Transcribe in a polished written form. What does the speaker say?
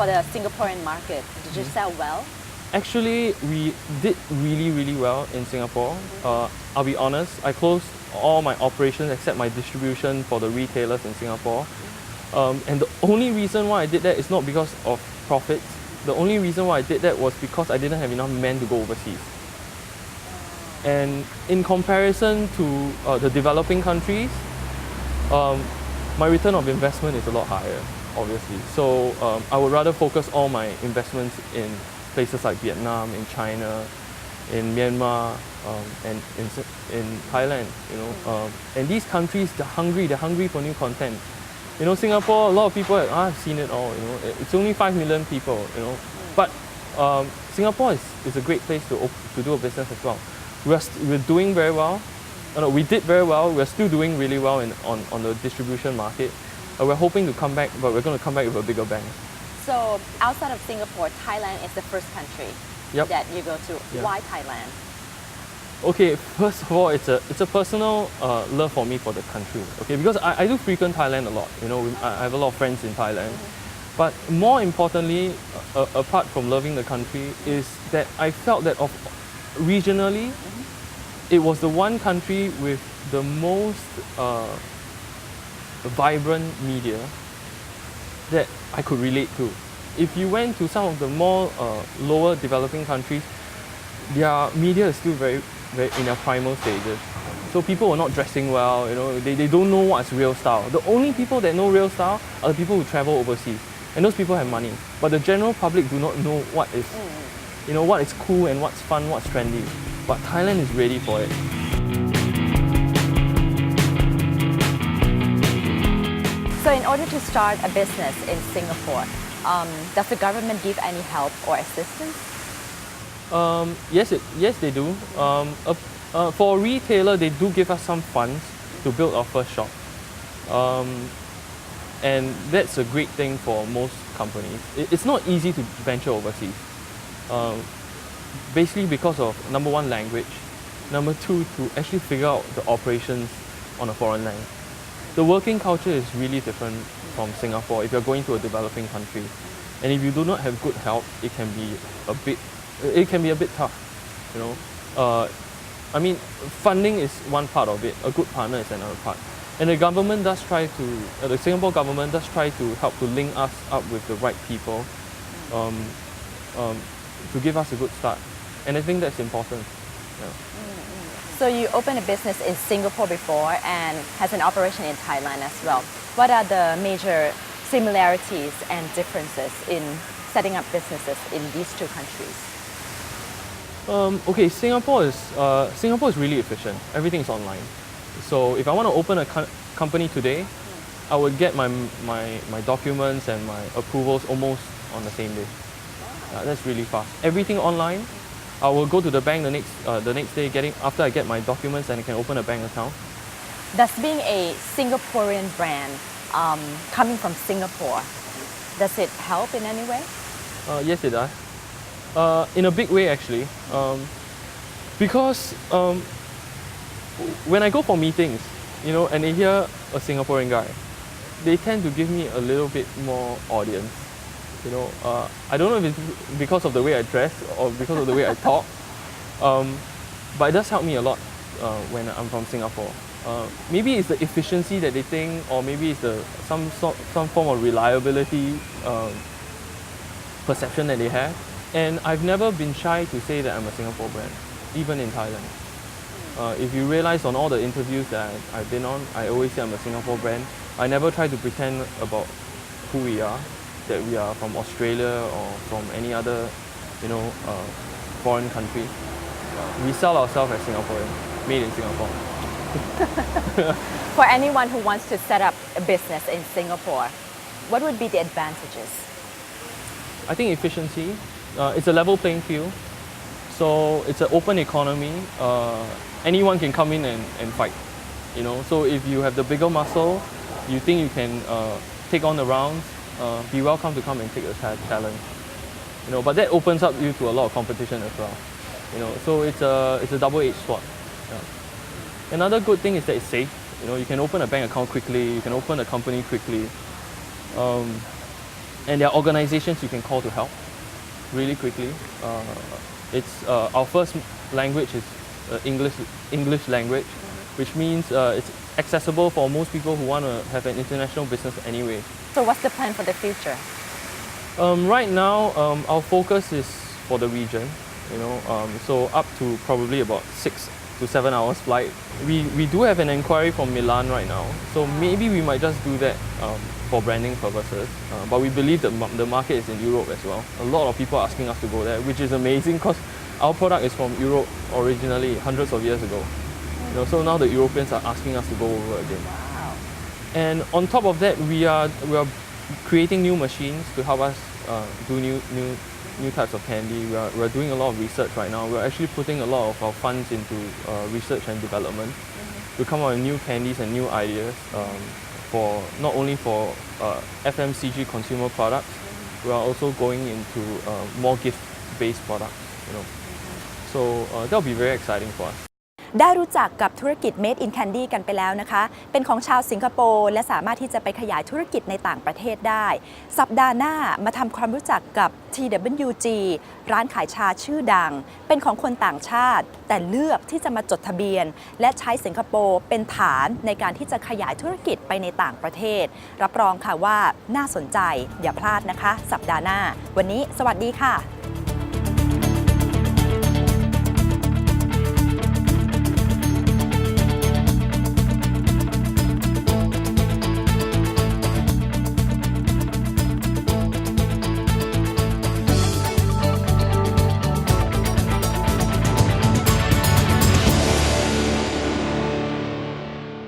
for the Singaporean market? Did you sell well? Actually, we did really well in Singapore. I'll be honest, I closed all my operations except my distribution for the retailers in Singapore. And the only reason why I did that is not because of profits. The only reason why I did that was because I didn't have enough men to go overseas. And in comparison to the developing countries, my return of investment is a lot higher, obviously. So I would rather focus all my investments in places like Vietnam, in China, in Myanmar, and in Thailand. And these countries, they're hungry for new content. Singapore, a lot of people I've seen it all. It's only 5 million people. But Singapore is a great place to do a business as well. We're doing very well. We did very well. We're still doing really well on the distribution market. We're hoping to come back, but we're going to come back with a bigger bang. So outside of Singapore, Thailand is the first country that you go to. Yeah. Why Thailand? Okay, first of all, it's a personal love for me for the country. Okay, because I do frequent Thailand a lot. I have a lot of friends in Thailand. But more importantly, apart from loving the country, is that I felt that regionally, it was the one country with the most vibrant media that I could relate to. If you went to some of the more lower developing countries, their media is still very in their primal stages. So people are not dressing well, they don't know what's real style. The only people that know real style are the people who travel overseas. And those people have money. But the general public do not know what is, what is cool and what's fun, what's trendy. But Thailand is ready for it. So in order to start a business in Singapore, does the government give any help or assistance? Yes, they do. For a retailer, they do give us some funds to build our first shop. And that's a great thing for most companies. It's not easy to venture overseas. Basically because of, number one, language. Number two, to actually figure out the operations on a foreign land. The working culture is really different from Singapore if you're going to a developing country. And if you do not have good help, it can be a bit tough. Funding is one part of it. A good partner is another part. And the government does try to, the Singapore government does try to help to link us up with the right people to give us a good start. And I think that's important. Yeah. So you opened a business in Singapore before and has an operation in Thailand as well. What are the major similarities and differences in setting up businesses in these two countries? Okay, Singapore is really efficient. Everything is online. So if I want to open a company today, I would get my documents and my approvals almost on the same day. That's really fast. Everything online. I will go to the bank the next day after I get my documents and I can open a bank account. Does being a Singaporean brand coming from Singapore, does it help in any way? Yes, it does. In a big way actually. Because when I go for meetings, and they hear a Singaporean guy, they tend to give me a little bit more audience. I don't know if it's because of the way I dress or because of the way I talk, but it does help me a lot when I'm from Singapore. Maybe it's the efficiency that they think, or maybe it's some form of reliability perception that they have. And I've never been shy to say that I'm a Singapore brand, even in Thailand. If you realize on all the interviews that I've been on, I always say I'm a Singapore brand. I never try to pretend about who we are, that we are from Australia or from any other, foreign country. We sell ourselves as Singaporean, made in Singapore. For anyone who wants to set up a business in Singapore, what would be the advantages? I think efficiency. It's a level playing field. So it's an open economy. Anyone can come in and fight. So if you have the bigger muscle, you think you can take on the rounds, be welcome to come and take a challenge. But that opens up you to a lot of competition as well. So it's a double-edged sword. Yeah. Another good thing is that it's safe. You can open a bank account quickly. You can open a company quickly. and there are organizations you can call to help really quickly. Our first language is English language, which means it's accessible for most people who want to have an international business anyway. So what's the plan for the future? Right now, our focus is for the region, so up to probably about 6 to 7 hours flight. We do have an inquiry from Milan right now, so maybe we might just do that for branding purposes. But we believe that the market is in Europe as well. A lot of people are asking us to go there, which is amazing because our product is from Europe originally, hundreds of years ago. So now the Europeans are asking us to go over again. Wow. And on top of that, we are creating new machines to help us do new types of candy. We are doing a lot of research right now. We're actually putting a lot of our funds into research and development to come up with new candies and new ideas for not only for FMCG consumer products. We are also going into more gift-based products. So that'll be very exciting for us. ได้รู้จักกับธุรกิจ Made in Candy กันไปแล้วนะคะ เป็นของชาวสิงคโปร์และสามารถที่จะไปขยายธุรกิจในต่างประเทศได้ สัปดาห์หน้ามาทำความรู้จักกับ TWG ร้านขายชาชื่อดัง เป็นของคนต่างชาติ แต่เลือกที่จะมาจดทะเบียน และใช้สิงคโปร์เป็นฐานในการที่จะขยายธุรกิจไปในต่างประเทศ รับรองค่ะว่าน่าสนใจอย่าพลาดนะคะ สัปดาห์หน้า วันนี้สวัสดีค่ะ